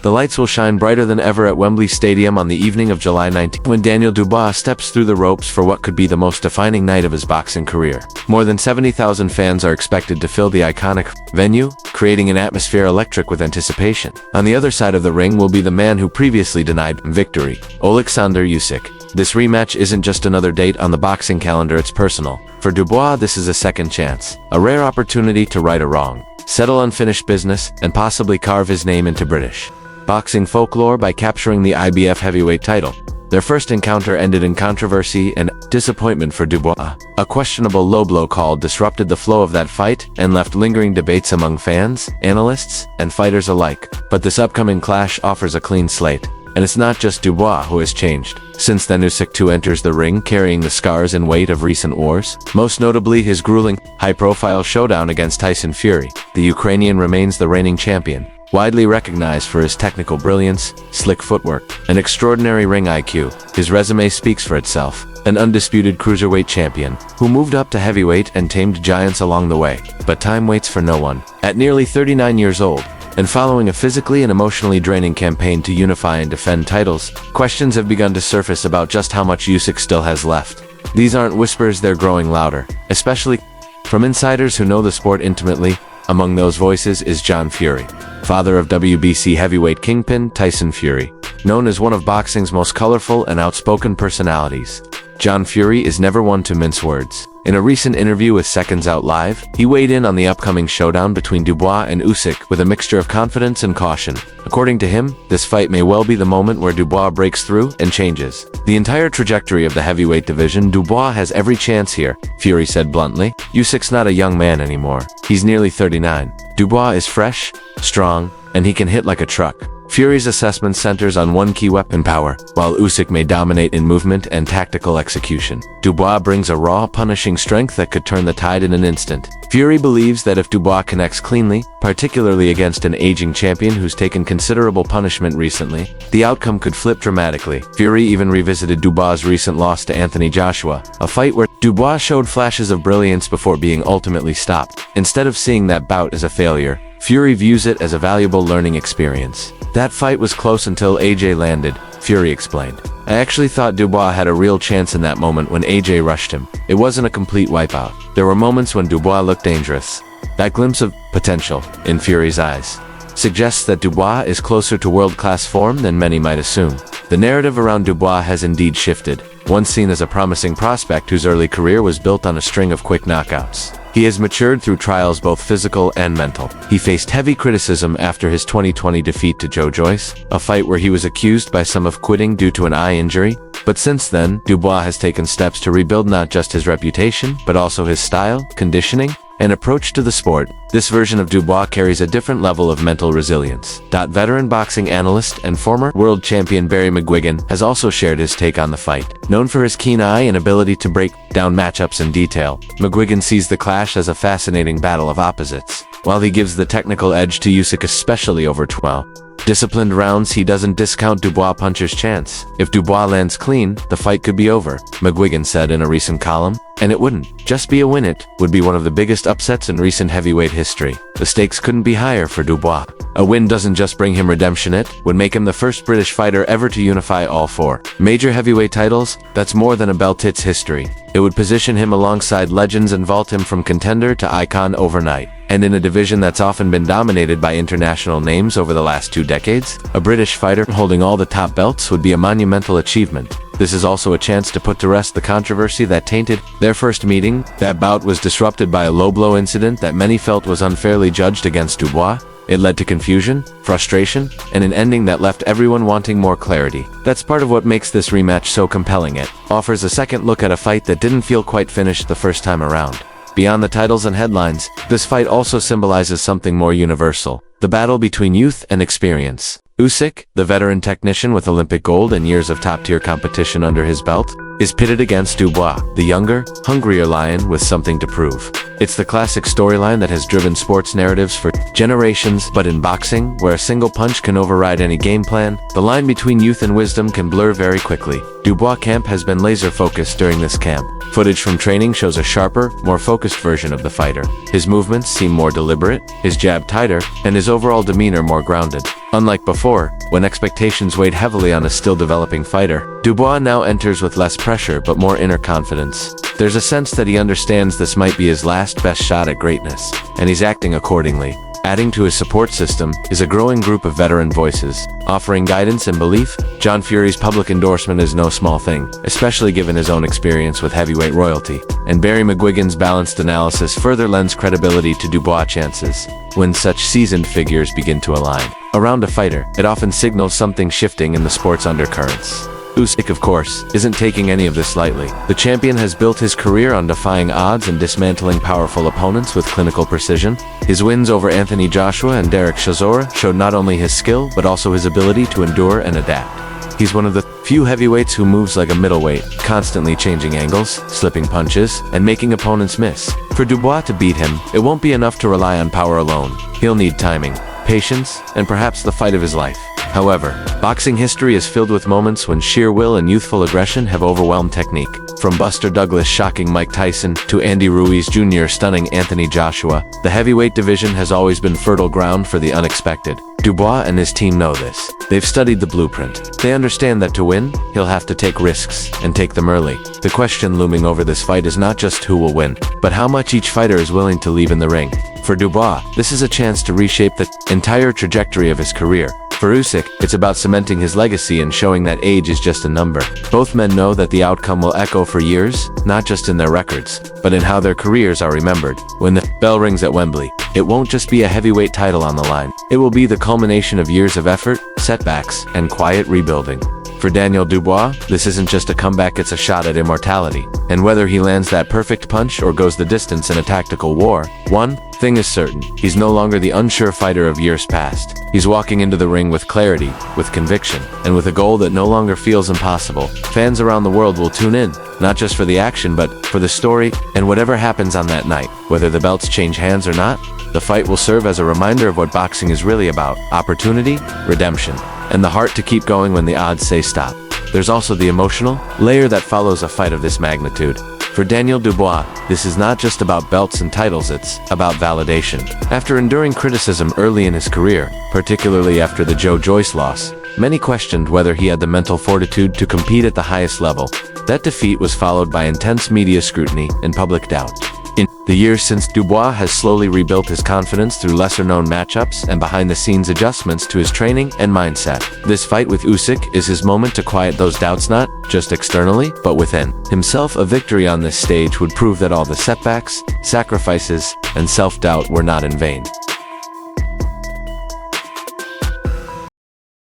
The lights will shine brighter than ever at Wembley Stadium on the evening of July 19th when Daniel Dubois steps through the ropes for what could be the most defining night of his boxing career. More than 70,000 fans are expected to fill the iconic venue, creating an atmosphere electric with anticipation. On the other side of the ring will be the man who previously denied victory, Oleksandr Usyk. This rematch isn't just another date on the boxing calendar, it's personal. For Dubois, this is a second chance, a rare opportunity to right a wrong, settle unfinished business, and possibly carve his name into British boxing folklore by capturing the IBF heavyweight title. Their first encounter ended in controversy and disappointment for Dubois. A questionable low blow call disrupted the flow of that fight and left lingering debates among fans, analysts, and fighters alike. But this upcoming clash offers a clean slate. And it's not just Dubois who has changed. Since then, Usyk too enters the ring carrying the scars and weight of recent wars, most notably his grueling, high-profile showdown against Tyson Fury. The Ukrainian remains the reigning champion, widely recognized for his technical brilliance, slick footwork, and extraordinary ring IQ. His resume speaks for itself. An undisputed cruiserweight champion, who moved up to heavyweight and tamed giants along the way. But time waits for no one. At nearly 39 years old, and following a physically and emotionally draining campaign to unify and defend titles, questions have begun to surface about just how much Usyk still has left. These aren't whispers, they're growing louder, especially from insiders who know the sport intimately. Among those voices is John Fury, father of WBC heavyweight kingpin Tyson Fury, known as one of boxing's most colorful and outspoken personalities. John Fury is never one to mince words. In a recent interview with Seconds Out Live, he weighed in on the upcoming showdown between Dubois and Usyk with a mixture of confidence and caution. According to him, this fight may well be the moment where Dubois breaks through and changes the entire trajectory of the heavyweight division. Dubois has every chance here, Fury said bluntly. Usyk's not a young man anymore. He's nearly 39. Dubois is fresh, strong, and he can hit like a truck. Fury's assessment centers on one key weapon: power, while Usyk may dominate in movement and tactical execution. Dubois brings a raw, punishing strength that could turn the tide in an instant. Fury believes that if Dubois connects cleanly, particularly against an aging champion who's taken considerable punishment recently, the outcome could flip dramatically. Fury even revisited Dubois' recent loss to Anthony Joshua, a fight where Dubois showed flashes of brilliance before being ultimately stopped. Instead of seeing that bout as a failure, Fury views it as a valuable learning experience. That fight was close until AJ landed, Fury explained. I actually thought Dubois had a real chance in that moment when AJ rushed him. It wasn't a complete wipeout. There were moments when Dubois looked dangerous. That glimpse of potential in Fury's eyes suggests that Dubois is closer to world-class form than many might assume. The narrative around Dubois has indeed shifted. Once seen as a promising prospect whose early career was built on a string of quick knockouts, he has matured through trials both physical and mental. He faced heavy criticism after his 2020 defeat to Joe Joyce, a fight where he was accused by some of quitting due to an eye injury. But since then, Dubois has taken steps to rebuild not just his reputation, but also his style, conditioning, and approach to the sport. This version of Dubois carries a different level of mental resilience. Veteran boxing analyst and former world champion Barry McGuigan has also shared his take on the fight. Known for his keen eye and ability to break down matchups in detail, McGuigan sees the clash as a fascinating battle of opposites. While he gives the technical edge to Usyk, especially over 12 disciplined rounds, he doesn't discount Dubois' puncher's chance. If Dubois lands clean, the fight could be over, McGuigan said in a recent column. And it wouldn't just be a win, it would be one of the biggest upsets in recent heavyweight history. The stakes couldn't be higher for Dubois. A win doesn't just bring him redemption, it would make him the first British fighter ever to unify all four major heavyweight titles. That's more than a belt, it's history. It would position him alongside legends and vault him from contender to icon overnight. And in a division that's often been dominated by international names over the last 2 decades, a British fighter holding all the top belts would be a monumental achievement. This is also a chance to put to rest the controversy that tainted their first meeting. That bout was disrupted by a low-blow incident that many felt was unfairly judged against Dubois. It led to confusion, frustration, and an ending that left everyone wanting more clarity. That's part of what makes this rematch so compelling. It offers a second look at a fight that didn't feel quite finished the first time around. Beyond the titles and headlines, this fight also symbolizes something more universal: the battle between youth and experience. Usyk, the veteran technician with Olympic gold and years of top-tier competition under his belt, is pitted against Dubois, the younger, hungrier lion with something to prove. It's the classic storyline that has driven sports narratives for generations, but in boxing, where a single punch can override any game plan, the line between youth and wisdom can blur very quickly. Dubois' camp has been laser-focused during this camp. Footage from training shows a sharper, more focused version of the fighter. His movements seem more deliberate, his jab tighter, and his overall demeanor more grounded. Unlike before, when expectations weighed heavily on a still-developing fighter, Dubois now enters with less pressure but more inner confidence. There's a sense that he understands this might be his last best shot at greatness, and he's acting accordingly. Adding to his support system is a growing group of veteran voices, offering guidance and belief. John Fury's public endorsement is no small thing, especially given his own experience with heavyweight royalty, and Barry McGuigan's balanced analysis further lends credibility to Dubois' chances. When such seasoned figures begin to align around a fighter, it often signals something shifting in the sport's undercurrents. Usyk, of course, isn't taking any of this lightly. The champion has built his career on defying odds and dismantling powerful opponents with clinical precision. His wins over Anthony Joshua and Derek Chisora showed not only his skill, but also his ability to endure and adapt. He's one of the few heavyweights who moves like a middleweight, constantly changing angles, slipping punches, and making opponents miss. For Dubois to beat him, it won't be enough to rely on power alone. He'll need timing, patience, and perhaps the fight of his life. However, boxing history is filled with moments when sheer will and youthful aggression have overwhelmed technique. From Buster Douglas shocking Mike Tyson to Andy Ruiz Jr. stunning Anthony Joshua, the heavyweight division has always been fertile ground for the unexpected. Dubois and his team know this. They've studied the blueprint. They understand that to win, he'll have to take risks, and take them early. The question looming over this fight is not just who will win, but how much each fighter is willing to leave in the ring. For Dubois, this is a chance to reshape the entire trajectory of his career. For Usyk, it's about cementing his legacy and showing that age is just a number. Both men know that the outcome will echo for years, not just in their records, but in how their careers are remembered. When the bell rings at Wembley, it won't just be a heavyweight title on the line. It will be the culmination of years of effort, setbacks, and quiet rebuilding. For Daniel Dubois, this isn't just a comeback, it's a shot at immortality. And whether he lands that perfect punch or goes the distance in a tactical war, one thing is certain: he's no longer the unsure fighter of years past. He's walking into the ring with clarity, with conviction, and with a goal that no longer feels impossible. Fans around the world will tune in, not just for the action but for the story, and whatever happens on that night, whether the belts change hands or not, the fight will serve as a reminder of what boxing is really about: opportunity, redemption, and the heart to keep going when the odds say stop. There's also the emotional layer that follows a fight of this magnitude. For Daniel Dubois, this is not just about belts and titles, it's about validation. After enduring criticism early in his career, particularly after the Joe Joyce loss, many questioned whether he had the mental fortitude to compete at the highest level. That defeat was followed by intense media scrutiny and public doubt. In the years since, Dubois has slowly rebuilt his confidence through lesser-known matchups and behind-the-scenes adjustments to his training and mindset. This fight with Usyk is his moment to quiet those doubts, not just externally, but within himself. A victory on this stage would prove that all the setbacks, sacrifices, and self-doubt were not in vain.